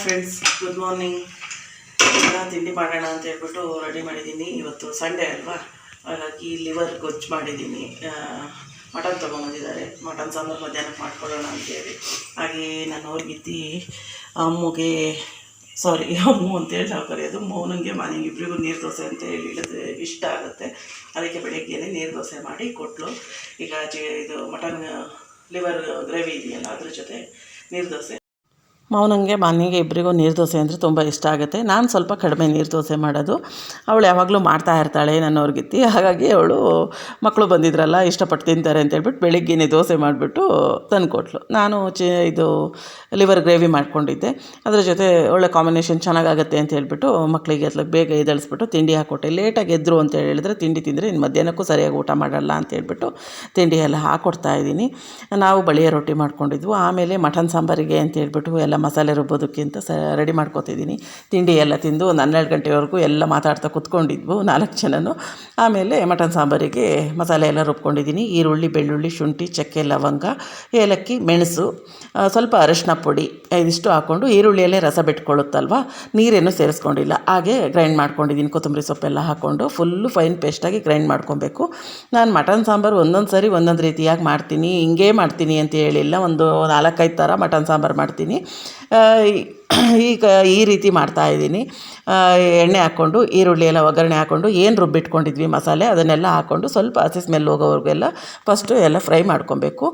Friends, good morning. ತಿಂಡಿ ಮಾಡೋಣ ಅಂತ ಹೇಳ್ಬಿಟ್ಟು ರೆಡಿ ಮಾಡಿದ್ದೀನಿ. ಇವತ್ತು ಸಂಡೇ ಅಲ್ವಾ, ಹಾಗಾಗಿ ಲಿವರ್ ಗೊಜ್ಜು ಮಾಡಿದ್ದೀನಿ. ಮಟನ್ ತೊಗೊಂಬಂದಿದ್ದಾರೆ, ಮಟನ್ ಸಾಂಬಾರು ಮಧ್ಯಾಹ್ನಕ್ಕೆ ಮಾಡ್ಕೊಳ್ಳೋಣ ಅಂತೇಳಿ. ಹಾಗೆ ನಾನು ಅವ್ರಿಗಿತ್ತಿ ಅಮ್ಮಗೆ ಅಮ್ಮು ಅಂತೇಳಿ ನಾವು ಕರೆಯೋದು, ಮೌನಂಗೆ ಮನೆಗೆ ಇಬ್ಬರಿಗೂ ನೀರು ದೋಸೆ ಅಂತ ಹೇಳಿದ್ರೆ ಇಷ್ಟ ಆಗುತ್ತೆ. ಅದಕ್ಕೆ ಬೆಳಗ್ಗೆನೇ ನೀರು ದೋಸೆ ಮಾಡಿ ಕೊಟ್ಟಳು. ಈಗ ಇದು ಮಟನ್ ಲಿವರ್ ಗ್ರೇವಿ ಇದೆಯಲ್ಲ, ಅದ್ರ ಜೊತೆ ನೀರು ದೋಸೆ. ಮೌನಂಗೆ ಮನೆಗೆ ಇಬ್ಬರಿಗೂ ನೀರು ದೋಸೆ ಅಂದರೆ ತುಂಬ ಇಷ್ಟ ಆಗುತ್ತೆ. ನಾನು ಸ್ವಲ್ಪ ಕಡಿಮೆ ನೀರು ದೋಸೆ ಮಾಡೋದು. ಅವಳು ಯಾವಾಗಲೂ ಮಾಡ್ತಾ ಇರ್ತಾಳೆ ನನ್ನವ್ರಿಗಿತ್ತಿ. ಹಾಗಾಗಿ ಅವಳು ಮಕ್ಕಳು ಬಂದಿದ್ರಲ್ಲ, ಇಷ್ಟಪಟ್ಟು ತಿಂತಾರೆ ಅಂತೇಳ್ಬಿಟ್ಟು ಬೆಳಿಗ್ಗೆನೇ ದೋಸೆ ಮಾಡಿಬಿಟ್ಟು ತಂದುಕೊಟ್ಲು. ನಾನು ಇದು ಲಿವರ್ ಗ್ರೇವಿ ಮಾಡ್ಕೊಂಡಿದ್ದೆ. ಅದರ ಜೊತೆ ಒಳ್ಳೆ ಕಾಂಬಿನೇಷನ್ ಚೆನ್ನಾಗಾಗುತ್ತೆ ಅಂತ ಹೇಳ್ಬಿಟ್ಟು ಮಕ್ಕಳಿಗೆ ಬೇಗ ಎದ್ದೇಳಿಸ್ಬಿಟ್ಟು ತಿಂಡಿ ಹಾಕ್ಕೊಟ್ಟೆ. ಲೇಟಾಗಿ ಎದ್ರು ಅಂತ ಹೇಳಿದ್ರೆ ತಿಂಡಿ ತಿಂದರೆ ಇನ್ನು ಮಧ್ಯಾಹ್ನಕ್ಕೂ ಸರಿಯಾಗಿ ಊಟ ಮಾಡಲ್ಲ ಅಂತ ಹೇಳ್ಬಿಟ್ಟು ತಿಂಡಿ ಎಲ್ಲ ಹಾಕ್ಕೊಡ್ತಾಯಿದ್ದೀನಿ. ನಾವು ಬಳಿಯ ರೊಟ್ಟಿ ಮಾಡ್ಕೊಂಡಿದ್ವು. ಆಮೇಲೆ ಮಟನ್ ಸಾಂಬಾರಿಗೆ ಅಂತ ಹೇಳ್ಬಿಟ್ಟು ಎಲ್ಲ ಮಸಾಲೆ ರುಬ್ಬೋದಕ್ಕಿಂತ ರೆಡಿ ಮಾಡ್ಕೊತಿದ್ದೀನಿ. ತಿಂಡಿ ಎಲ್ಲ ತಿಂದು ಒಂದು 12 ಗಂಟೆವರೆಗೂ ಎಲ್ಲ ಮಾತಾಡ್ತಾ ಕೂತ್ಕೊಂಡಿದ್ವು 4 ಜನನು. ಆಮೇಲೆ ಮಟನ್ ಸಾಂಬಾರಿಗೆ ಮಸಾಲೆ ಎಲ್ಲ ರುಬ್ಕೊಂಡಿದ್ದೀನಿ. ಈರುಳ್ಳಿ, ಬೆಳ್ಳುಳ್ಳಿ, ಶುಂಠಿ, ಚಕ್ಕೆ, ಲವಂಗ, ಏಲಕ್ಕಿ, ಮೆಣಸು, ಸ್ವಲ್ಪ ಅರಿಶಿನ ಪುಡಿ ಇದಿಷ್ಟು ಹಾಕ್ಕೊಂಡು, ಈರುಳ್ಳಿಯಲ್ಲೇ ರಸ ಬಿಟ್ಕೊಳ್ಳುತ್ತಲ್ವ, ನೀರೇನು ಸೇರಿಸ್ಕೊಂಡಿಲ್ಲ, ಹಾಗೆ ಗ್ರೈಂಡ್ ಮಾಡ್ಕೊಂಡಿದ್ದೀನಿ. ಕೊತ್ತಂಬರಿ ಸೊಪ್ಪೆಲ್ಲ ಹಾಕ್ಕೊಂಡು ಫುಲ್ಲು ಫೈನ್ ಪೇಸ್ಟಾಗಿ ಗ್ರೈಂಡ್ ಮಾಡ್ಕೊಬೇಕು. ನಾನು ಮಟನ್ ಸಾಂಬಾರು ಒಂದೊಂದು ಸರಿ ಒಂದೊಂದು ರೀತಿಯಾಗಿ ಮಾಡ್ತೀನಿ. ಹಿಂಗೇ ಮಾಡ್ತೀನಿ ಅಂತ ಹೇಳಿಲ್ಲ, ಒಂದು 4-5 ಥರ ಮಟನ್ ಸಾಂಬಾರು ಮಾಡ್ತೀನಿ. ಈಗ ಈ ರೀತಿ ಮಾಡ್ತಾಯಿದ್ದೀನಿ. ಎಣ್ಣೆ ಹಾಕ್ಕೊಂಡು ಈರುಳ್ಳಿ ಎಲ್ಲ ಒಗ್ಗರಣೆ ಹಾಕ್ಕೊಂಡು ಏನು ರುಬ್ಬಿಟ್ಕೊಂಡಿದ್ವಿ ಮಸಾಲೆ ಅದನ್ನೆಲ್ಲ ಹಾಕ್ಕೊಂಡು ಸ್ವಲ್ಪ ಹಸಿ ಸ್ಮೆಲ್ ಹೋಗೋವರೆಗೆಲ್ಲ ಫಸ್ಟು ಎಲ್ಲ ಫ್ರೈ ಮಾಡ್ಕೊಬೇಕು.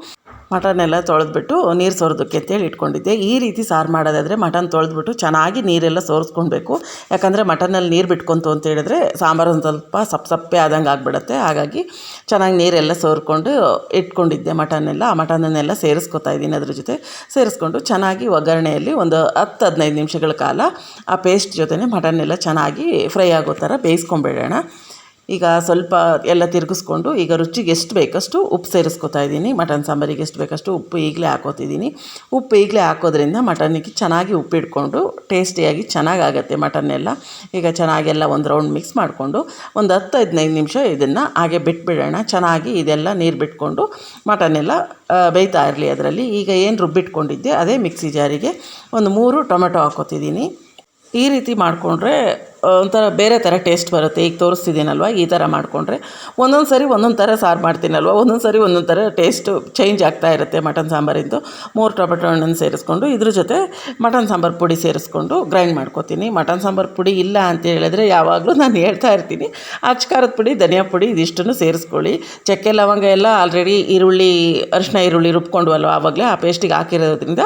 ಮಟನ್ನೆಲ್ಲ ತೊಳೆದ್ಬಿಟ್ಟು ನೀರು ಸೋರೋದಕ್ಕೆ ಅಂತೇಳಿ ಇಟ್ಕೊಂಡಿದ್ದೆ. ಈ ರೀತಿ ಸಾರು ಮಾಡೋದಾದರೆ ಮಟನ್ ತೊಳೆದ್ಬಿಟ್ಟು ಚೆನ್ನಾಗಿ ನೀರೆಲ್ಲ ಸೋರಿಸ್ಕೊಳ್ಬೇಕು. ಯಾಕಂದರೆ ಮಟನಲ್ಲಿ ನೀರು ಬಿಟ್ಕೊಂತು ಅಂತ ಹೇಳಿದ್ರೆ ಸಾಂಬಾರು ಒಂದು ಸ್ವಲ್ಪ ಸಪ್ಪೆ ಆದಂಗೆ ಆಗಿಬಿಡುತ್ತೆ. ಹಾಗಾಗಿ ಚೆನ್ನಾಗಿ ನೀರೆಲ್ಲ ಸೋರ್ಕೊಂಡು ಇಟ್ಕೊಂಡಿದ್ದೆ ಮಟನ್ನೆಲ್ಲ. ಆ ಮಟನನ್ನೆಲ್ಲ ಸೇರಿಸ್ಕೊತಾ ಇದ್ದೀನಿ. ಅದ್ರ ಜೊತೆ ಸೇರಿಸ್ಕೊಂಡು ಚೆನ್ನಾಗಿ ಒಗ್ಗರಣೆಯಲ್ಲಿ ಒಂದು 10-15 ನಿಮಿಷಗಳ ಕಾಲ ಆ ಪೇಸ್ಟ್ ಜೊತೆನೇ ಮಟನ್ನೆಲ್ಲ ಚೆನ್ನಾಗಿ ಫ್ರೈ ಆಗೋ ಥರ ಬೇಯಿಸ್ಕೊಂಬೇಡೋಣ. ಈಗ ಸ್ವಲ್ಪ ಎಲ್ಲ ತಿರುಗಿಸ್ಕೊಂಡು ಈಗ ರುಚಿಗೆ ಎಷ್ಟು ಬೇಕಷ್ಟು ಉಪ್ಪು ಸೇರಿಸ್ಕೊತಾ ಇದ್ದೀನಿ. ಮಟನ್ ಸಾಂಬಾರಿಗೆ ಎಷ್ಟು ಬೇಕಷ್ಟು ಉಪ್ಪು ಈಗಲೇ ಹಾಕೋತಿದ್ದೀನಿ. ಉಪ್ಪು ಈಗಲೇ ಹಾಕೋದ್ರಿಂದ ಮಟನ್ನಿಗೆ ಚೆನ್ನಾಗಿ ಉಪ್ಪಿಟ್ಕೊಂಡು ಟೇಸ್ಟಿಯಾಗಿ ಚೆನ್ನಾಗಾಗತ್ತೆ ಮಟನ್ನೆಲ್ಲ. ಈಗ ಚೆನ್ನಾಗೆಲ್ಲ ಒಂದು ರೌಂಡ್ ಮಿಕ್ಸ್ ಮಾಡಿಕೊಂಡು ಒಂದು 10-15 ನಿಮಿಷ ಇದನ್ನು ಹಾಗೆ ಬಿಟ್ಬಿಡೋಣ. ಚೆನ್ನಾಗಿ ಇದೆಲ್ಲ ನೀರು ಬಿಟ್ಕೊಂಡು ಮಟನ್ನೆಲ್ಲ ಬೇಯ್ತಾ ಇರಲಿ ಅದರಲ್ಲಿ. ಈಗ ಏನು ರುಬ್ಬಿಟ್ಕೊಂಡಿದ್ದೆ ಅದೇ ಮಿಕ್ಸಿ ಜಾರಿಗೆ ಒಂದು 3 ಟೊಮೆಟೊ ಹಾಕೋತಿದ್ದೀನಿ. ಈ ರೀತಿ ಮಾಡಿಕೊಂಡ್ರೆ ಒಂಥರ ಬೇರೆ ಥರ ಟೇಸ್ಟ್ ಬರುತ್ತೆ. ಈಗ ತೋರಿಸ್ತಿದ್ದೀನಲ್ವ, ಈ ಥರ ಮಾಡಿಕೊಂಡ್ರೆ ಒಂದೊಂದು ಸರಿ ಒಂದೊಂದು ಥರ ಸಾರು ಮಾಡ್ತೀನಲ್ವ, ಒಂದೊಂದು ಸರಿ ಒಂದೊಂದು ಥರ ಟೇಸ್ಟು ಚೇಂಜ್ ಆಗ್ತಾ ಇರುತ್ತೆ ಮಟನ್ ಸಾಂಬಾರಿಂದು. 3 ಟೊಮೆಟೊ ಹಣ್ಣನ್ನು ಸೇರಿಸ್ಕೊಂಡು ಇದ್ರ ಜೊತೆ ಮಟನ್ ಸಾಂಬಾರು ಪುಡಿ ಸೇರಿಸ್ಕೊಂಡು ಗ್ರೈಂಡ್ ಮಾಡ್ಕೊತೀನಿ. ಮಟನ್ ಸಾಂಬಾರು ಪುಡಿ ಇಲ್ಲ ಅಂತ ಹೇಳಿದ್ರೆ ಯಾವಾಗಲೂ ನಾನು ಹೇಳ್ತಾ ಇರ್ತೀನಿ, ಅಚ್ಕಾರದ ಪುಡಿ, ಧನಿಯಾ ಪುಡಿ ಇದಿಷ್ಟನ್ನು ಸೇರಿಸ್ಕೊಳ್ಳಿ. ಚಕ್ಕೆ ಲವಂಗ ಎಲ್ಲ ಆಲ್ರೆಡಿ ಅರಿಶಿನ ಈರುಳ್ಳಿ ರುಬ್ಕೊಂಡ್ವಲ್ವ, ಆವಾಗಲೇ ಆ ಪೇಸ್ಟಿಗೆ ಹಾಕಿರೋದ್ರಿಂದ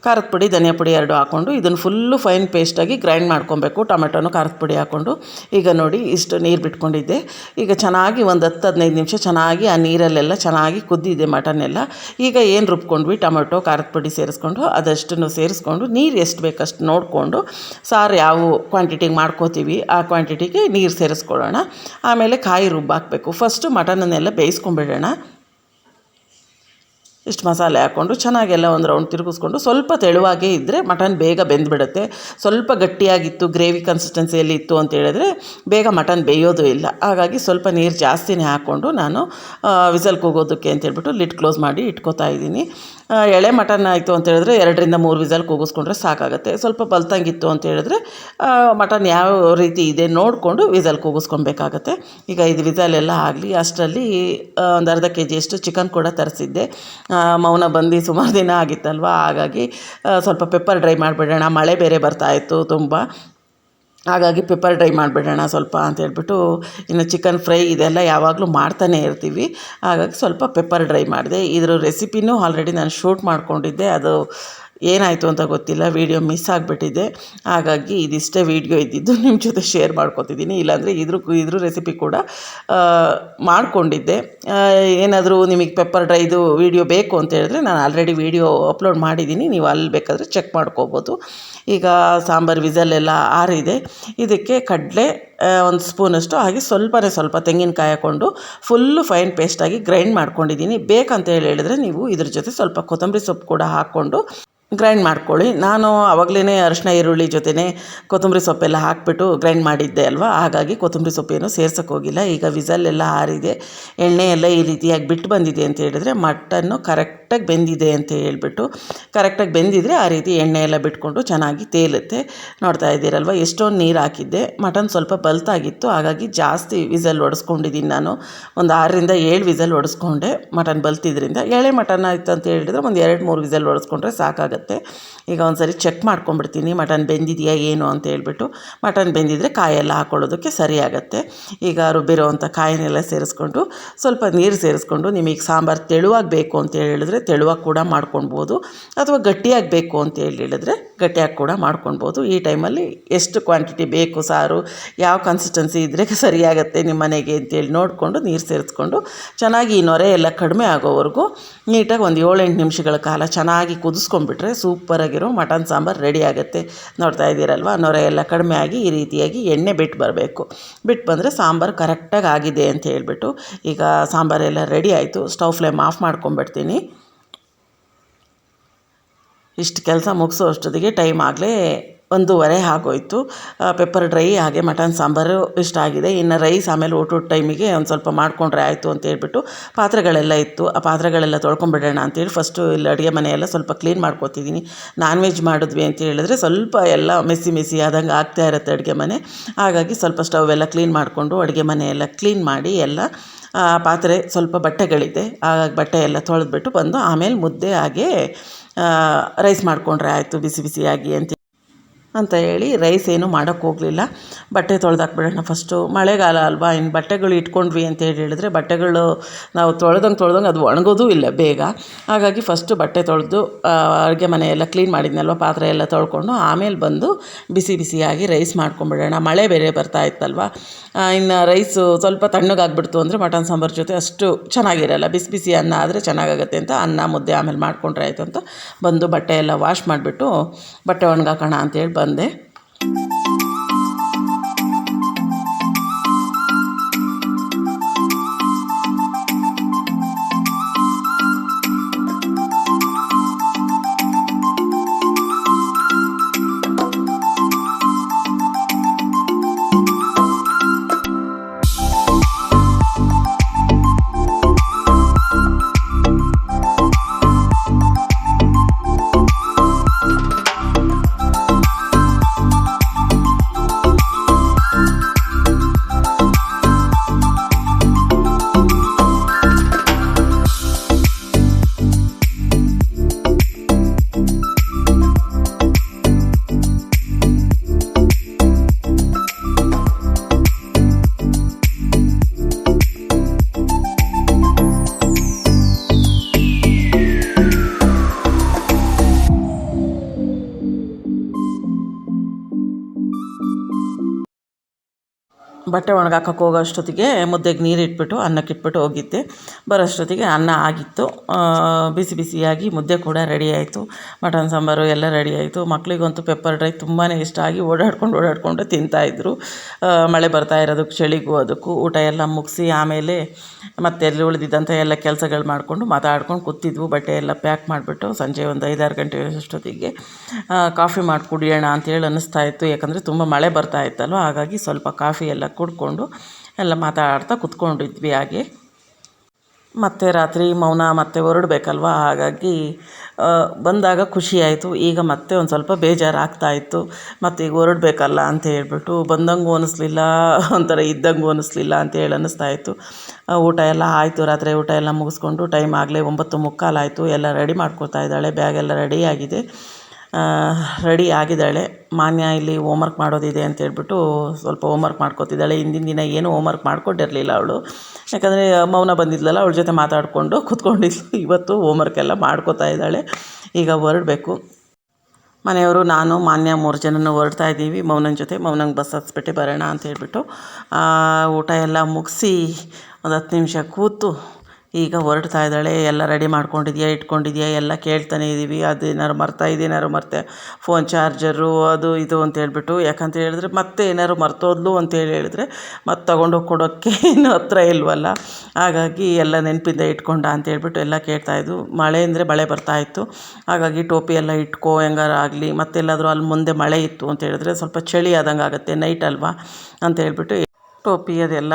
ಖಾರದ ಪುಡಿ, ಧನಿಯಾ ಪುಡಿ 2 ಹಾಕ್ಕೊಂಡು ಇದನ್ನು ಫುಲ್ಲು ಫೈನ್ ಪೇಸ್ಟಾಗಿ ಗ್ರೈಂಡ್ ಮಾಡ್ಕೊಬೇಕು. ಟೊಮೆಟೊನು ಖಾರದ ಪುಡಿ ಹಾಕ್ಕೊಂಡು ಈಗ ನೋಡಿ ಇಷ್ಟು ನೀರು ಬಿಟ್ಕೊಂಡಿದ್ದೆ. ಈಗ ಚೆನ್ನಾಗಿ ಒಂದು 10-15 ನಿಮಿಷ ಚೆನ್ನಾಗಿ ಆ ನೀರಲ್ಲೆಲ್ಲ ಚೆನ್ನಾಗಿ ಕುದ್ದಿದೆ ಮಟನ್ನೆಲ್ಲ. ಈಗ ಏನು ರುಬ್ಕೊಂಡ್ವಿ ಟೊಮೆಟೊ, ಖಾರದ ಪುಡಿ ಸೇರಿಸ್ಕೊಂಡು ಅದಷ್ಟನ್ನು ಸೇರಿಸ್ಕೊಂಡು ನೀರು ಎಷ್ಟು ಬೇಕಷ್ಟು ನೋಡಿಕೊಂಡು ಸಾರು ಯಾವ ಕ್ವಾಂಟಿಟಿಗೆ ಮಾಡ್ಕೋತೀವಿ ಆ ಕ್ವಾಂಟಿಟಿಗೆ ನೀರು ಸೇರಿಸ್ಕೊಳ್ಳೋಣ. ಆಮೇಲೆ ಕಾಯಿ ರುಬ್ಬಾಕಬೇಕು. ಫಸ್ಟು ಮಟನನ್ನೆಲ್ಲ ಬೇಯಿಸ್ಕೊಂಬಿಡೋಣ. ಇಷ್ಟು ಮಸಾಲೆ ಹಾಕ್ಕೊಂಡು ಚೆನ್ನಾಗೆಲ್ಲ ಒಂದು ರೌಂಡ್ ತಿರುಗಿಸ್ಕೊಂಡು ಸ್ವಲ್ಪ ತೆಳುವಾಗೇ ಇದ್ದರೆ ಮಟನ್ ಬೇಗ ಬೆಂದುಬಿಡುತ್ತೆ. ಸ್ವಲ್ಪ ಗಟ್ಟಿಯಾಗಿತ್ತು, ಗ್ರೇವಿ ಕನ್ಸಿಸ್ಟೆನ್ಸಿಯಲ್ಲಿ ಇತ್ತು ಅಂತ ಹೇಳಿದ್ರೆ ಬೇಗ ಮಟನ್ ಬೇಯೋದು ಇಲ್ಲ. ಹಾಗಾಗಿ ಸ್ವಲ್ಪ ನೀರು ಜಾಸ್ತಿನೇ ಹಾಕ್ಕೊಂಡು ನಾನು ವಿಸಲ್ ಕೂಗೋದಕ್ಕೆ ಅಂತೇಳ್ಬಿಟ್ಟು ಲಿಡ್ ಕ್ಲೋಸ್ ಮಾಡಿ ಇಟ್ಕೋತಾ ಇದ್ದೀನಿ. ಎಳೆ ಮಟನ್ ಆಯಿತು ಅಂತ ಹೇಳಿದ್ರೆ 2-3 ವಿಸಲ್ ಕೂಗಿಸ್ಕೊಂಡ್ರೆ ಸಾಕಾಗುತ್ತೆ. ಸ್ವಲ್ಪ ಬಲ್ತಂಗಿತ್ತು ಅಂತ ಹೇಳಿದ್ರೆ ಮಟನ್ ಯಾವ ರೀತಿ ಇದೆ ನೋಡಿಕೊಂಡು ವಿಸಲ್ ಕೂಗಿಸ್ಕೊಬೇಕಾಗತ್ತೆ. ಈಗ ಇದು ವಿಸಲೆಲ್ಲ ಆಗಲಿ ಅಷ್ಟರಲ್ಲಿ ಒಂದು ಅರ್ಧ kg ಅಷ್ಟು ಚಿಕನ್ ಕೂಡ ತರಿಸಿದ್ದೆ. ಮೌನ ಬಂದು ಸುಮಾರು ದಿನ ಆಗಿತ್ತಲ್ವ, ಹಾಗಾಗಿ ಸ್ವಲ್ಪ ಪೆಪ್ಪರ್ ಡ್ರೈ ಮಾಡಿಬಿಡೋಣ. ಮಳೆ ಬೇರೆ ಬರ್ತಾಯಿತ್ತು ತುಂಬ, ಹಾಗಾಗಿ ಪೆಪ್ಪರ್ ಡ್ರೈ ಮಾಡಿಬಿಡೋಣ ಸ್ವಲ್ಪ ಅಂತ ಹೇಳ್ಬಿಟ್ಟು. ಇನ್ನು ಚಿಕನ್ ಫ್ರೈ ಇದೆಲ್ಲ ಯಾವಾಗಲೂ ಮಾಡ್ತಾನೇ ಇರ್ತೀವಿ, ಹಾಗಾಗಿ ಸ್ವಲ್ಪ ಪೆಪ್ಪರ್ ಡ್ರೈ ಮಾಡಿದೆ. ಇದ್ರ ರೆಸಿಪಿನೂ ಆಲ್ರೆಡಿ ನಾನು ಶೂಟ್ ಮಾಡ್ಕೊಂಡಿದ್ದೆ. ಅದು ಏನಾಯಿತು ಅಂತ ಗೊತ್ತಿಲ್ಲ, ವೀಡಿಯೋ ಮಿಸ್ ಆಗಿಬಿಟ್ಟಿದೆ. ಹಾಗಾಗಿ ಇದಿಷ್ಟೇ ವೀಡಿಯೋ ಇದ್ದಿದ್ದು ನಿಮ್ಮ ಜೊತೆ ಶೇರ್ ಮಾಡ್ಕೊತಿದ್ದೀನಿ. ಇಲ್ಲಾಂದರೆ ಇದ್ರ ರೆಸಿಪಿ ಕೂಡ ಮಾಡಿಕೊಂಡಿದ್ದೆ. ಏನಾದರೂ ನಿಮಗೆ ಪೆಪ್ಪರ್ ಡ್ರೈದು ವೀಡಿಯೋ ಬೇಕು ಅಂತ ಹೇಳಿದ್ರೆ ನಾನು ಆಲ್ರೆಡಿ ವೀಡಿಯೋ ಅಪ್ಲೋಡ್ ಮಾಡಿದ್ದೀನಿ, ನೀವು ಅಲ್ಲಿ ಬೇಕಾದರೆ ಚೆಕ್ ಮಾಡ್ಕೋಬೋದು. ಈಗ ಸಾಂಬಾರು ವಿಸಲೆಲ್ಲ ಆರಿದೆ. ಇದಕ್ಕೆ ಕಡಲೆ 1 ಸ್ಪೂನಷ್ಟು ಹಾಗೆ ಸ್ವಲ್ಪ ತೆಂಗಿನಕಾಯಿ ಹಾಕ್ಕೊಂಡು ಫುಲ್ಲು ಫೈನ್ ಪೇಸ್ಟಾಗಿ ಗ್ರೈಂಡ್ ಮಾಡ್ಕೊಂಡಿದ್ದೀನಿ. ಬೇಕಂತ ಹೇಳಿದ್ರೆ ನೀವು ಇದ್ರ ಜೊತೆ ಸ್ವಲ್ಪ ಕೊತ್ತಂಬರಿ ಸೊಪ್ಪು ಕೂಡ ಹಾಕ್ಕೊಂಡು ಗ್ರೈಂಡ್ ಮಾಡ್ಕೊಳ್ಳಿ. ನಾನು ಆವಾಗಲೇ ಅರಿಶಿನ ಈರುಳ್ಳಿ ಜೊತೆನೇ ಕೊತ್ತಂಬರಿ ಸೊಪ್ಪೆಲ್ಲ ಹಾಕಿಬಿಟ್ಟು ಗ್ರೈಂಡ್ ಮಾಡಿದ್ದೆ ಅಲ್ವಾ, ಹಾಗಾಗಿ ಕೊತ್ತಂಬರಿ ಸೊಪ್ಪೇನು ಸೇರ್ಸೋಕ್ಕೋಗಿಲ್ಲ. ಈಗ ವಿಸಲೆಲ್ಲ ಆರಿದೆ, ಎಣ್ಣೆ ಎಲ್ಲ ಈ ರೀತಿಯಾಗಿ ಬಿಟ್ಟು ಬಂದಿದೆ ಅಂತ ಹೇಳಿದ್ರೆ ಮಟನ್ನು ಕರೆಕ್ಟ್ ಕರೆಕ್ಟಾಗಿ ಬೆಂದಿದೆ ಅಂತ ಹೇಳ್ಬಿಟ್ಟು. ಕರೆಕ್ಟಾಗಿ ಬೆಂದಿದ್ರೆ ಆ ರೀತಿ ಎಣ್ಣೆ ಎಲ್ಲ ಬಿಟ್ಕೊಂಡು ಚೆನ್ನಾಗಿ ತೇಲುತ್ತೆ. ನೋಡ್ತಾ ಇದ್ದೀರಲ್ವ, ಎಷ್ಟೊಂದು ನೀರು ಹಾಕಿದ್ದೆ. ಮಟನ್ ಸ್ವಲ್ಪ ಬಲ್ತಾಗಿತ್ತು, ಹಾಗಾಗಿ ಜಾಸ್ತಿ ವಿಸಲ್ ಹೊಡೆಸ್ಕೊಂಡಿದ್ದೀನಿ ನಾನು. ಒಂದು 6-7 ವಿಸಲ್ ಹೊಡೆಸ್ಕೊಂಡೆ ಮಟನ್ ಬಲ್ತಿದ್ರಿಂದ. ಎಳೆ ಮಟನ್ ಆಯಿತು ಅಂತ ಹೇಳಿದ್ರೆ ಒಂದು 2-3 ವಿಸಲ್ ಹೊಡೆಸ್ಕೊಂಡ್ರೆ ಸಾಕಾಗುತ್ತೆ. ಈಗ ಒಂದು ಸರಿ ಚೆಕ್ ಮಾಡ್ಕೊಂಡ್ಬಿಡ್ತೀನಿ ಮಟನ್ ಬೆಂದಿದೆಯಾ ಏನು ಅಂತ ಹೇಳ್ಬಿಟ್ಟು. ಮಟನ್ ಬೆಂದಿದ್ರೆ ಕಾಯೆಲ್ಲ ಹಾಕ್ಕೊಳ್ಳೋದಕ್ಕೆ ಸರಿಯಾಗತ್ತೆ. ಈಗ ರುಬ್ಬಿರೋ ಅಂಥ ಕಾಯಿನೆಲ್ಲ ಸೇರಿಸ್ಕೊಂಡು ಸ್ವಲ್ಪ ನೀರು ಸೇರಿಸ್ಕೊಂಡು, ನಿಮಗೆ ಸಾಂಬಾರು ತೆಳುವಾಗಿ ಬೇಕು ಅಂತ ಹೇಳಿದ್ರೆ ತೆಳುವಾಗಿ ಕೂಡ ಮಾಡ್ಕೊಳ್ಬೋದು, ಅಥವಾ ಗಟ್ಟಿಯಾಗಿ ಬೇಕು ಅಂತ ಹೇಳಿದ್ರೆ ಗಟ್ಟಿಯಾಗಿ ಕೂಡ ಮಾಡ್ಕೊಳ್ಬೋದು. ಈ ಟೈಮಲ್ಲಿ ಎಷ್ಟು ಕ್ವಾಂಟಿಟಿ ಬೇಕು ಸಾರು, ಯಾವ ಕನ್ಸಿಸ್ಟೆನ್ಸಿ ಇದ್ದರೆ ಸರಿಯಾಗತ್ತೆ ನಿಮ್ಮ ಮನೆಗೆ ಅಂತೇಳಿ ನೋಡಿಕೊಂಡು ನೀರು ಸೇರಿಸ್ಕೊಂಡು ಚೆನ್ನಾಗಿ ಈ ನೊರೆ ಎಲ್ಲ ಕಡಿಮೆ ಆಗೋವರೆಗೂ ನೀಟಾಗಿ ಒಂದು 7-8 ನಿಮಿಷಗಳ ಕಾಲ ಚೆನ್ನಾಗಿ ಕುದಿಸ್ಕೊಂಡ್ಬಿಟ್ರೆ ಸೂಪರಾಗಿರೋ ಮಟನ್ ಸಾಂಬಾರು ರೆಡಿ ಆಗುತ್ತೆ. ನೋಡ್ತಾ ಇದ್ದೀರಲ್ವ, ನೊರೆ ಎಲ್ಲ ಕಡಿಮೆ ಆಗಿ ಈ ರೀತಿಯಾಗಿ ಎಣ್ಣೆ ಬಿಟ್ಟು ಬರಬೇಕು. ಬಿಟ್ಟು ಬಂದರೆ ಸಾಂಬಾರು ಕರೆಕ್ಟಾಗಿ ಆಗಿದೆ ಅಂತ ಹೇಳ್ಬಿಟ್ಟು. ಈಗ ಸಾಂಬಾರೆಲ್ಲ ರೆಡಿ ಆಯಿತು. ಸ್ಟವ್ ಫ್ಲೇಮ್ ಆಫ್ ಮಾಡ್ಕೊಂಬಿಡ್ತೀನಿ. ಇಷ್ಟು ಕೆಲಸ ಮುಗಿಸೋ ಅಷ್ಟೊತ್ತಿಗೆ ಟೈಮ್ ಆಗಲೇ 1:30 ಆಗೋಯಿತು. ಪೆಪ್ಪರ್ ಡ್ರೈ ಹಾಗೆ ಮಟನ್ ಸಾಂಬಾರು ಇಷ್ಟ ಆಗಿದೆ. ಇನ್ನು ರೈಸ್ ಆಮೇಲೆ ಊಟದ ಟೈಮಿಗೆ ಒಂದು ಸ್ವಲ್ಪ ಮಾಡಿಕೊಂಡ್ರೆ ಆಯಿತು ಅಂತ ಹೇಳ್ಬಿಟ್ಟು ಪಾತ್ರೆಗಳೆಲ್ಲ ಇತ್ತು. ಆ ಪಾತ್ರೆಗಳೆಲ್ಲ ತೊಳ್ಕೊಂಬಿಡೋಣ ಅಂತೇಳಿ ಫಸ್ಟು ಇಲ್ಲಿ ಅಡುಗೆ ಮನೆಯೆಲ್ಲ ಸ್ವಲ್ಪ ಕ್ಲೀನ್ ಮಾಡ್ಕೊತಿದ್ದೀನಿ. ನಾನ್ ವೆಜ್ ಮಾಡಿದ್ವಿ ಅಂತ ಹೇಳಿದ್ರೆ ಸ್ವಲ್ಪ ಎಲ್ಲ ಮೆಸ್ಸಿ ಆದಂಗೆ ಆಗ್ತಾ ಇರುತ್ತೆ ಅಡುಗೆ ಮನೆ. ಹಾಗಾಗಿ ಸ್ವಲ್ಪ ಸ್ಟವ್ ಎಲ್ಲ ಕ್ಲೀನ್ ಮಾಡಿಕೊಂಡು ಅಡುಗೆ ಮನೆಯೆಲ್ಲ ಕ್ಲೀನ್ ಮಾಡಿ ಎಲ್ಲ ಪಾತ್ರೆ ಸ್ವಲ್ಪ ಬಟ್ಟೆಗಳಿದೆ, ಹಾಗಾಗಿ ಬಟ್ಟೆ ಎಲ್ಲ ತೊಳೆದ್ಬಿಟ್ಟು ಬಂದು ಆಮೇಲೆ ಮುದ್ದೆ ಹಾಗೆ ರೈಸ್ ಮಾಡಿಕೊಂಡ್ರೆ ಆಯಿತು ಬಿಸಿಯಾಗಿ ಅಂತ ಹೇಳಿ ರೈಸ್ ಏನೂ ಮಾಡೋಕ್ಕೆ ಹೋಗಲಿಲ್ಲ. ಬಟ್ಟೆ ತೊಳೆದಾಕ್ಬಿಡೋಣ ಫಸ್ಟು. ಮಳೆಗಾಲ ಅಲ್ವಾ, ಇನ್ನು ಬಟ್ಟೆಗಳು ಇಟ್ಕೊಂಡ್ವಿ ಅಂತ ಹೇಳಿದ್ರೆ ಬಟ್ಟೆಗಳು ನಾವು ತೊಳೆದಂಗೆ ಅದು ಒಣಗೋದೂ ಇಲ್ಲ ಬೇಗ. ಹಾಗಾಗಿ ಫಸ್ಟು ಬಟ್ಟೆ ತೊಳೆದು ಅಡುಗೆ ಮನೆಯೆಲ್ಲ ಕ್ಲೀನ್ ಮಾಡಿದ್ನಲ್ವ, ಪಾತ್ರೆ ಎಲ್ಲ ತೊಳ್ಕೊಂಡು ಆಮೇಲೆ ಬಂದು ಬಿಸಿಯಾಗಿ ರೈಸ್ ಮಾಡ್ಕೊಂಬಿಡೋಣ. ಮಳೆ ಬೇರೆ ಬರ್ತಾ ಇತ್ತಲ್ವ, ಇನ್ನು ರೈಸು ಸ್ವಲ್ಪ ತಣ್ಣಗಾಗ್ಬಿಡ್ತು ಅಂದರೆ ಮಟನ್ ಸಾಂಬಾರು ಜೊತೆ ಅಷ್ಟು ಚೆನ್ನಾಗಿರಲ್ಲ. ಬಿಸಿ ಅನ್ನ ಆದರೆ ಚೆನ್ನಾಗಾಗತ್ತೆ ಅಂತ ಅನ್ನ ಮುದ್ದೆ ಆಮೇಲೆ ಮಾಡ್ಕೊಂಡ್ರೆ ಆಯಿತು ಅಂತ ಬಂದು ಬಟ್ಟೆ ಎಲ್ಲ ವಾಶ್ ಮಾಡಿಬಿಟ್ಟು ಬಟ್ಟೆ ಒಣಗಾಕೋಣ ಅಂತೇಳಿ ಬಂದೆ. ಬಟ್ಟೆ ಒಣಗಾಕಕ್ಕೆ ಹೋಗೋ ಅಷ್ಟೊತ್ತಿಗೆ ಮುದ್ದೆಗೆ ನೀರು ಇಟ್ಬಿಟ್ಟು ಅನ್ನಕ್ಕೆ ಇಟ್ಬಿಟ್ಟು ಹೋಗಿದ್ದೆ. ಬರೋಷ್ಟೊತ್ತಿಗೆ ಅನ್ನ ಆಗಿತ್ತು. ಬಿಸಿಯಾಗಿ ಮುದ್ದೆ ಕೂಡ ರೆಡಿ ಆಯಿತು. ಮಟನ್ ಸಾಂಬಾರು ಎಲ್ಲ ರೆಡಿ ಆಯಿತು. ಮಕ್ಕಳಿಗಂತೂ ಪೆಪ್ಪರ್ ಡ್ರೈ ತುಂಬಾ ಇಷ್ಟ ಆಗಿ ಓಡಾಡಿಕೊಂಡು ತಿಂತಾಯಿದ್ರು. ಮಳೆ ಬರ್ತಾ ಇರೋದಕ್ಕೆ ಚಳಿಗೂ ಅದಕ್ಕೂ ಊಟ ಎಲ್ಲ ಮುಗಿಸಿ ಆಮೇಲೆ ಮತ್ತೆ ಎಲ್ಲಿ ಉಳಿದಿದ್ದಂಥ ಎಲ್ಲ ಕೆಲಸಗಳು ಮಾಡಿಕೊಂಡು ಮಾತಾಡ್ಕೊಂಡು ಕೂತಿದ್ವು. ಬಟ್ಟೆ ಎಲ್ಲ ಪ್ಯಾಕ್ ಮಾಡಿಬಿಟ್ಟು ಸಂಜೆ ಒಂದು 5-6 ಗಂಟೆ ಅಷ್ಟೊತ್ತಿಗೆ ಕಾಫಿ ಮಾಡಿ ಕುಡಿಯೋಣ ಅಂತೇಳಿ ಅನ್ನಿಸ್ತಾ ಇತ್ತು. ಯಾಕಂದರೆ ತುಂಬ ಮಳೆ ಬರ್ತಾ ಇತ್ತಲ್ವ, ಹಾಗಾಗಿ ಸ್ವಲ್ಪ ಕಾಫಿ ಎಲ್ಲ ಕುಡ್ಕೊಂಡು ಎಲ್ಲ ಮಾತಾಡ್ತಾ ಕೂತ್ಕೊಂಡಿದ್ವಿ. ಹಾಗೆ ಮತ್ತೆ ರಾತ್ರಿ ಮೌನ ಮತ್ತೆ ಹೊರಡಬೇಕಲ್ವ, ಹಾಗಾಗಿ ಬಂದಾಗ ಖುಷಿ ಆಯಿತು. ಈಗ ಮತ್ತೆ ಒಂದು ಸ್ವಲ್ಪ ಬೇಜಾರಾಗ್ತಾಯಿತ್ತು. ಮತ್ತು ಈಗ ಹೊರಡಬೇಕಲ್ಲ ಅಂತ ಹೇಳ್ಬಿಟ್ಟು ಬಂದಂಗೂ ಅನ್ನಿಸ್ಲಿಲ್ಲ, ಒಂಥರ ಇದ್ದಂಗೂ ಅನ್ನಿಸ್ಲಿಲ್ಲ ಅಂತೇಳಿ ಅನ್ನಿಸ್ತಾಯಿತ್ತು. ಊಟ ಎಲ್ಲ ಆಯಿತು. ರಾತ್ರಿ ಊಟ ಎಲ್ಲ ಮುಗಿಸ್ಕೊಂಡು ಟೈಮ್ ಆಗಲೇ 9:45 ಆಯಿತು. ಎಲ್ಲ ರೆಡಿ ಮಾಡ್ಕೊತಾ ಇದ್ದಾಳೆ. ಬ್ಯಾಗೆಲ್ಲ ರೆಡಿ ಆಗಿದ್ದಾಳೆ. ಮಾನ್ಯ ಇಲ್ಲಿ ಹೋಮ್ವರ್ಕ್ ಮಾಡೋದಿದೆ ಅಂತೇಳ್ಬಿಟ್ಟು ಸ್ವಲ್ಪ ಹೋಮ್ವರ್ಕ್ ಮಾಡ್ಕೊತಿದ್ದಾಳೆ. ಹಿಂದಿನ ದಿನ ಏನೂ ಹೋಮ್ವರ್ಕ್ ಮಾಡ್ಕೊಂಡಿರಲಿಲ್ಲ ಅವಳು, ಯಾಕಂದರೆ ಮೌನ ಬಂದಿದ್ಲಲ್ಲ, ಅವಳ ಜೊತೆ ಮಾತಾಡಿಕೊಂಡು ಕೂತ್ಕೊಂಡಿದ್ಲು. ಇವತ್ತು ಹೋಮ್ವರ್ಕ್ ಎಲ್ಲ ಮಾಡ್ಕೋತಾ ಇದ್ದಾಳೆ. ಈಗ ಹೊರಡಬೇಕು. ಮನೆಯವರು ನಾನು ಮಾನ್ಯ 3 ಜನನೂ ಹೊರಡ್ತಾ ಇದ್ದೀವಿ ಮೌನನ ಜೊತೆ. ಮೌನಂಗೆ ಬಸ್ ಹತ್ಸ್ಬಿಟ್ಟು ಬರೋಣ ಅಂತ ಹೇಳ್ಬಿಟ್ಟು ಊಟ ಎಲ್ಲ ಮುಗಿಸಿ ಒಂದು 10 ನಿಮಿಷ ಕೂತು ಈಗ ಹೊರಡ್ತಾ ಇದ್ದಾಳೆ. ಎಲ್ಲ ರೆಡಿ ಇಟ್ಕೊಂಡಿದ್ಯಾ ಎಲ್ಲ ಕೇಳ್ತಾನೆ ಇದ್ದೀವಿ. ಅದೇನಾದ್ರು ಮರ್ತೆ ಫೋನ್ ಚಾರ್ಜರು ಅದು ಇದು ಅಂತ ಹೇಳ್ಬಿಟ್ಟು. ಯಾಕಂತ ಹೇಳಿದ್ರೆ ಮತ್ತೆ ಏನಾದ್ರು ಮರ್ತೋದ್ಲು ಅಂತೇಳಿ ಹೇಳಿದ್ರೆ ಮತ್ತೆ ತೊಗೊಂಡೋಗಿ ಕೊಡೋಕ್ಕೆ ಇನ್ನೂ ಹತ್ರ ಇಲ್ವಲ್ಲ, ಹಾಗಾಗಿ ಎಲ್ಲ ನೆನಪಿಂದ ಇಟ್ಕೊಂಡ ಅಂತ ಹೇಳ್ಬಿಟ್ಟು ಎಲ್ಲ ಕೇಳ್ತಾಯಿದ್ವು. ಮಳೆ ಅಂದರೆ ಮಳೆ ಬರ್ತಾಯಿತ್ತು, ಹಾಗಾಗಿ ಟೋಪಿ ಎಲ್ಲ ಇಟ್ಕೋ ಹೆಂಗಾರ ಆಗಲಿ. ಮತ್ತೆಲ್ಲಾದರೂ ಅಲ್ಲಿ ಮುಂದೆ ಮಳೆ ಇತ್ತು ಅಂತ ಹೇಳಿದ್ರೆ ಸ್ವಲ್ಪ ಚಳಿ ಆದಂಗೆ ಆಗುತ್ತೆ, ನೈಟ್ ಅಲ್ವಾ ಅಂತ ಹೇಳ್ಬಿಟ್ಟು ಟೋಪಿ ಅದೆಲ್ಲ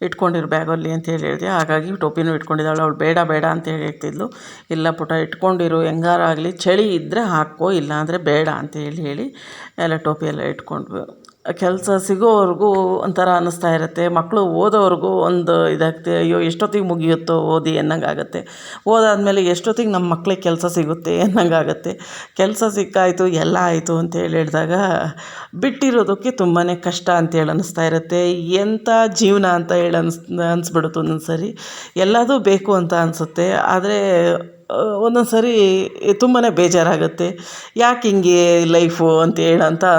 ಇಟ್ಕೊಂಡಿರು ಬ್ಯಾಗಲ್ಲಿ ಅಂತ ಹೇಳಿದೆ. ಹಾಗಾಗಿ ಟೋಪಿನೂ ಇಟ್ಕೊಂಡಿದ್ದಾಳೆ. ಅವಳು ಬೇಡ ಬೇಡ ಅಂತ ಹೇಳ್ತಿದ್ಲು. ಇಲ್ಲ ಪುಟ ಇಟ್ಕೊಂಡಿರು, ಹೆಂಗಾರಾಗಲಿ ಚಳಿ ಇದ್ದರೆ ಹಾಕೋ, ಇಲ್ಲ ಅಂದರೆ ಬೇಡ ಅಂತ ಹೇಳಿ ಎಲ್ಲ ಟೋಪಿ ಎಲ್ಲ ಇಟ್ಕೊಂಡ್ವಿ. ಕೆಲಸ ಸಿಗೋವರೆಗೂ ಒಂಥರ ಅನ್ನಿಸ್ತಾ ಇರುತ್ತೆ. ಮಕ್ಕಳು ಓದೋವರೆಗೂ ಒಂದು ಇದಾಗುತ್ತೆ, ಅಯ್ಯೋ ಎಷ್ಟೊತ್ತಿಗೆ ಮುಗಿಯುತ್ತೋ ಓದಿ ಅನ್ನಂಗಾಗುತ್ತೆ. ಓದಾದ್ಮೇಲೆ ಎಷ್ಟೊತ್ತಿಗೆ ನಮ್ಮ ಮಕ್ಳಿಗೆ ಕೆಲಸ ಸಿಗುತ್ತೆ ಅನ್ನಂಗಾಗುತ್ತೆ. ಕೆಲಸ ಸಿಕ್ಕಾಯಿತು ಎಲ್ಲ ಆಯಿತು ಅಂತೇಳಿ ಹೇಳಿದಾಗ ಬಿಟ್ಟಿರೋದಕ್ಕೆ ತುಂಬಾ ಕಷ್ಟ ಅಂತೇಳಿ ಅನ್ನಿಸ್ತಾ ಇರುತ್ತೆ. ಎಂಥ ಜೀವನ ಅಂತ ಹೇಳಿ ಅನಿಸ್ಬಿಡುತ್ತೆ ಒಂದೊಂದು ಸರಿ. ಎಲ್ಲದೂ ಬೇಕು ಅಂತ ಅನಿಸುತ್ತೆ, ಆದರೆ ಒಂದೊಂದು ಸರಿ ತುಂಬಾ ಬೇಜಾರಾಗುತ್ತೆ. ಯಾಕೆ ಹಿಂಗೆ ಲೈಫು ಅಂತ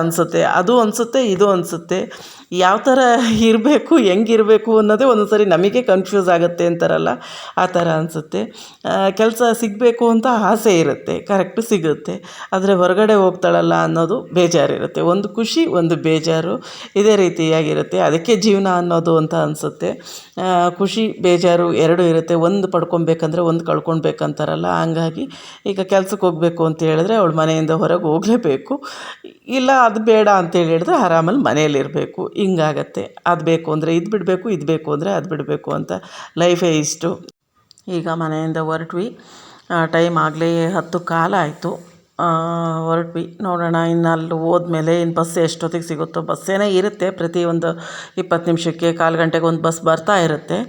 ಅನಿಸುತ್ತೆ. ಅದು ಅನಿಸುತ್ತೆ, ಇದು ಅನಿಸುತ್ತೆ. ಯಾವ ಥರ ಇರಬೇಕು, ಹೆಂಗಿರಬೇಕು ಅನ್ನೋದೇ ಒಂದೊಂದು ಸರಿ ನಮಗೆ ಕನ್ಫ್ಯೂಸ್ ಆಗುತ್ತೆ ಅಂತಾರಲ್ಲ, ಆ ಥರ ಅನಿಸುತ್ತೆ. ಕೆಲಸ ಸಿಗಬೇಕು ಅಂತ ಆಸೆ ಇರುತ್ತೆ, ಕರೆಕ್ಟು ಸಿಗುತ್ತೆ. ಆದರೆ ಹೊರಗಡೆ ಹೋಗ್ತಾಳಲ್ಲ ಅನ್ನೋದು ಬೇಜಾರಿರುತ್ತೆ. ಒಂದು ಖುಷಿ, ಒಂದು ಬೇಜಾರು, ಇದೇ ರೀತಿಯಾಗಿರುತ್ತೆ. ಅದಕ್ಕೆ ಜೀವನ ಅನ್ನೋದು ಅಂತ ಅನಿಸುತ್ತೆ. ಖುಷಿ ಬೇಜಾರು ಎರಡೂ ಇರುತ್ತೆ. ಒಂದು ಪಡ್ಕೊಬೇಕಂದ್ರೆ ಒಂದು ಕಳ್ಕೊಳ್ಬೇಕಂತಾರಲ್ಲ, ಹಂಗಾಗಿ ಈಗ ಕೆಲ್ಸಕ್ಕೆ ಹೋಗಬೇಕು ಅಂತ ಹೇಳಿದ್ರೆ ಅವಳು ಮನೆಯಿಂದ ಹೊರಗೆ ಹೋಗಲೇಬೇಕು. ಇಲ್ಲ ಅದು ಬೇಡ ಅಂತೇಳಿ ಹೇಳಿದ್ರೆ ಆರಾಮಲ್ಲಿ ಮನೆಯಲ್ಲಿರಬೇಕು. ಹಿಂಗಾಗತ್ತೆ. ಅದು ಬೇಕು ಅಂದರೆ ಇದು ಬಿಡಬೇಕು, ಇದು ಬೇಕು ಅಂದರೆ ಅದು ಬಿಡಬೇಕು ಅಂತ ಲೈಫೇ ಇಷ್ಟು. ಈಗ ಮನೆಯಿಂದ ಹೊರಟ್ವಿ. ಟೈಮ್ ಆಗಲೇ 10:15 ಆಯಿತು. ಹೊರಟ್ವಿ. ನೋಡೋಣ ಇನ್ನು ಅಲ್ಲಿ ಹೋದ್ಮೇಲೆ ಇನ್ನು ಬಸ್ ಎಷ್ಟೊತ್ತಿಗೆ ಸಿಗುತ್ತೋ. ಬಸ್ಸೇನೇ ಇರುತ್ತೆ, ಪ್ರತಿ ಒಂದು 20 ನಿಮಿಷಕ್ಕೆ, 1/4 ಗಂಟೆಗೆ ಒಂದು ಬಸ್ ಬರ್ತಾ ಇರುತ್ತೆ.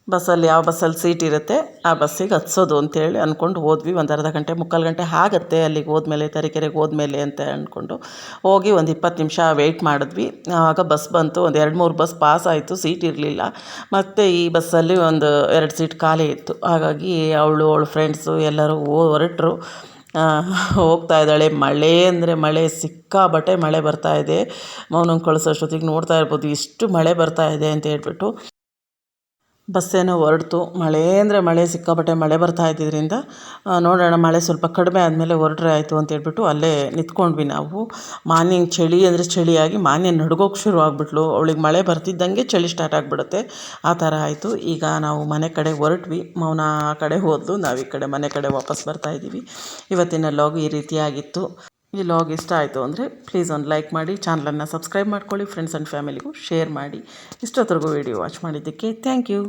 ಬಸ್ಸಲ್ಲಿ ಯಾವ ಬಸ್ಸಲ್ಲಿ ಸೀಟ್ ಇರುತ್ತೆ ಆ ಬಸ್ಸಿಗೆ ಹತ್ಸೋದು ಅಂತೇಳಿ ಅಂದ್ಕೊಂಡು ಹೋದ್ವಿ. ಒಂದು ಅರ್ಧ ಗಂಟೆ 3/4 ಗಂಟೆ ಆಗುತ್ತೆ ಅಲ್ಲಿಗೆ ಹೋದ್ಮೇಲೆ, ತರೀಕೆರೆಗೆ ಹೋದ್ಮೇಲೆ ಅಂತ ಅಂದ್ಕೊಂಡು ಹೋಗಿ ಒಂದು 20 ನಿಮಿಷ ವೆಯ್ಟ್ ಮಾಡಿದ್ವಿ. ಆಗ ಬಸ್ ಬಂತು. ಒಂದು 2-3 ಬಸ್ ಪಾಸ್ ಆಯಿತು, ಸೀಟ್ ಇರಲಿಲ್ಲ. ಮತ್ತು ಈ ಬಸ್ಸಲ್ಲಿ ಒಂದು 2 ಸೀಟ್ ಖಾಲಿ ಇತ್ತು. ಹಾಗಾಗಿ ಅವಳ ಫ್ರೆಂಡ್ಸು ಎಲ್ಲರೂ ಹೊರಟರು. ಹೋಗ್ತಾ ಇದ್ದಾಳೆ. ಮಳೆ ಅಂದರೆ ಮಳೆ, ಸಿಕ್ಕಾಬಟ್ಟೆ ಮಳೆ ಬರ್ತಾಯಿದೆ. ಮೌನಂಗೆ ಕಳಿಸೋಷ್ಟೊತ್ತಿಗೆ ನೋಡ್ತಾ ಇರ್ಬೋದು ಎಷ್ಟು ಮಳೆ ಬರ್ತಾ ಇದೆ ಅಂತ ಹೇಳ್ಬಿಟ್ಟು. ಬಸ್ಸೇನೋ ಹೊರಡ್ತು. ಮಳೆ ಅಂದರೆ ಮಳೆ, ಸಿಕ್ಕಾಪಟ್ಟೆ ಮಳೆ ಬರ್ತಾ ಇದ್ದಿದ್ದರಿಂದ ನೋಡೋಣ ಮಳೆ ಸ್ವಲ್ಪ ಕಡಿಮೆ ಆದಮೇಲೆ ಹೊರಟ್ರೆ ಆಯಿತು ಅಂತೇಳ್ಬಿಟ್ಟು ಅಲ್ಲೇ ನಿಂತ್ಕೊಂಡ್ವಿ ನಾವು. ಮಾರ್ನಿಂಗ್ ಚಳಿ ಅಂದರೆ ಚಳಿಯಾಗಿ ಮಾನ್ಯ ನಡ್ಗೋಕ್ಕೆ ಶುರು ಆಗಿಬಿಟ್ಲು. ಅವಳಿಗೆ ಮಳೆ ಬರ್ತಿದ್ದಂಗೆ ಚಳಿ ಸ್ಟಾರ್ಟ್ ಆಗಿಬಿಡುತ್ತೆ, ಆ ಥರ ಆಯಿತು. ಈಗ ನಾವು ಮನೆ ಕಡೆ ಹೊರಟ್ವಿ. ಮೌನ ಆ ಕಡೆ ಹೋದ್ಲು, ನಾವು ಈ ಕಡೆ ಮನೆ ಕಡೆ ವಾಪಸ್ ಬರ್ತಾಯಿದ್ದೀವಿ. ಇವತ್ತಿನ ಲಾಗ್ ಈ ರೀತಿಯಾಗಿತ್ತು. ಈ ಲಾಗ್ ಇಷ್ಟ ಆಯಿತು ಅಂದರೆ ಪ್ಲೀಸ್ ಒಂದು ಲೈಕ್ ಮಾಡಿ, ಚಾನಲನ್ನು ಸಬ್ಸ್ಕ್ರೈಬ್ ಮಾಡ್ಕೊಳ್ಳಿ, ಫ್ರೆಂಡ್ಸ್ ಆ್ಯಂಡ್ ಫ್ಯಾಮಿಲಿಗೂ ಶೇರ್ ಮಾಡಿ. ಇಷ್ಟೊತ್ತರೆಗೂ ವಿಡಿಯೋ ವಾಚ್ ಮಾಡಿದ್ದಕ್ಕೆ ಥ್ಯಾಂಕ್ ಯು.